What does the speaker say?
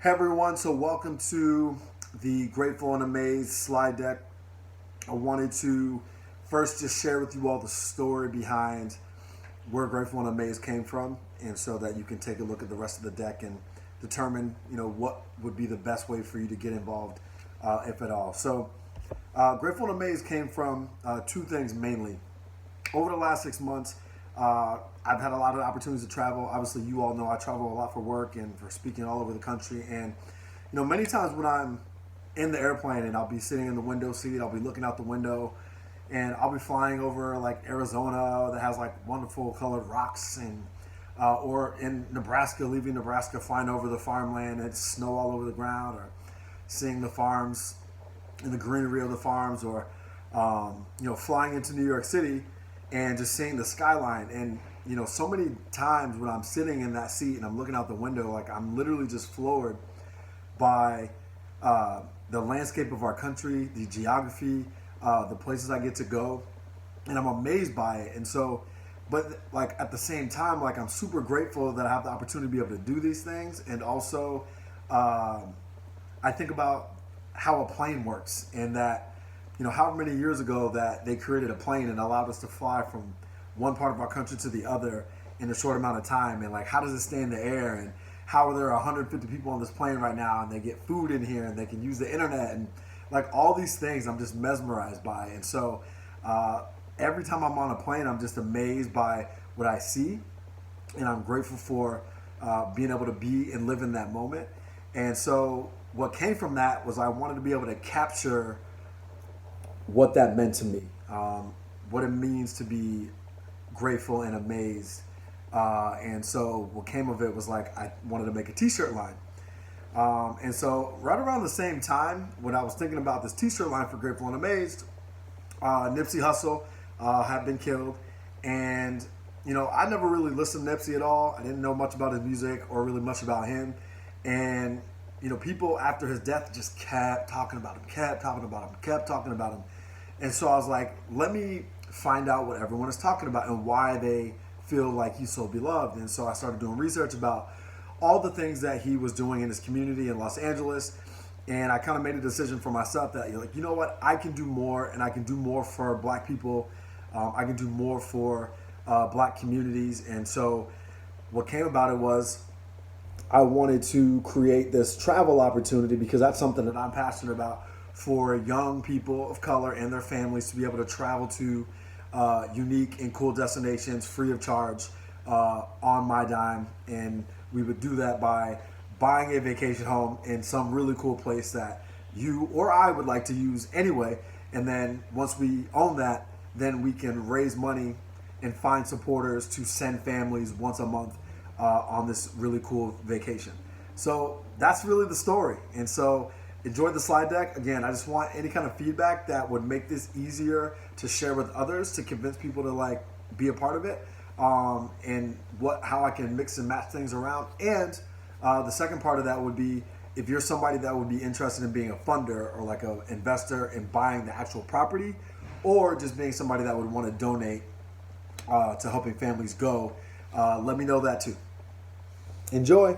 Hey everyone, so welcome to the Grateful and Amazed slide deck. I wanted to first just share with you all the story behind where Grateful and Amazed came from, and so that you can take a look at the rest of the deck and determine, what would be the best way for you to get involved, if at all. So, Grateful and Amazed came from two things mainly. Over the last 6 months, I've had a lot of opportunities to travel. Obviously, you all know I travel a lot for work and for speaking all over the country. And, many times when I'm in the airplane and I'll be sitting in the window seat, I'll be looking out the window and I'll be flying over like Arizona that has like wonderful colored rocks and or in Nebraska, leaving Nebraska, flying over the farmland and it's snow all over the ground, or seeing the farms and the greenery of the farms, or flying into New York City and just seeing the skyline. And so many times when I'm sitting in that seat and I'm looking out the window, like I'm literally just floored by the landscape of our country, the geography, the places I get to go, and I'm amazed by it. And so, but like at the same time, like I'm super grateful that I have the opportunity to be able to do these things. And also, I think about how a plane works, and that however many years ago that they created a plane and allowed us to fly from one part of our country to the other in a short amount of time, and like how does it stay in the air, and how are there 150 people on this plane right now and they get food in here and they can use the internet, and like all these things I'm just mesmerized by. And so every time I'm on a plane, I'm just amazed by what I see, and I'm grateful for being able to be and live in that moment. And so what came from that was I wanted to be able to capture what that meant to me, what it means to be grateful and amazed. And so what came of it was like I wanted to make a t-shirt line. And so right around the same time when I was thinking about this t-shirt line for Grateful and Amazed, Nipsey Hussle had been killed. And, I never really listened to Nipsey at all. I didn't know much about his music or really much about him. And, people after his death just kept talking about him, kept talking about him, kept talking about him. And so I was like, let me find out what everyone is talking about and why they feel like he's so beloved. And so I started doing research about all the things that he was doing in his community in Los Angeles. And I kind of made a decision for myself that, you know what, I can do more, and I can do more for Black people. I can do more for Black communities. And so what came about it was I wanted to create this travel opportunity, because that's something that I'm passionate about, for young people of color and their families to be able to travel to unique and cool destinations free of charge on my dime. And we would do that by buying a vacation home in some really cool place that you or I would like to use anyway. And then once we own that, then we can raise money and find supporters to send families once a month on this really cool vacation. So that's really the story. And so enjoy the slide deck. Again, I just want any kind of feedback that would make this easier to share with others, to convince people to like be a part of it, and how I can mix and match things around. And the second part of that would be, if you're somebody that would be interested in being a funder or like an investor in buying the actual property, or just being somebody that would want to donate to helping families go, let me know that too. Enjoy.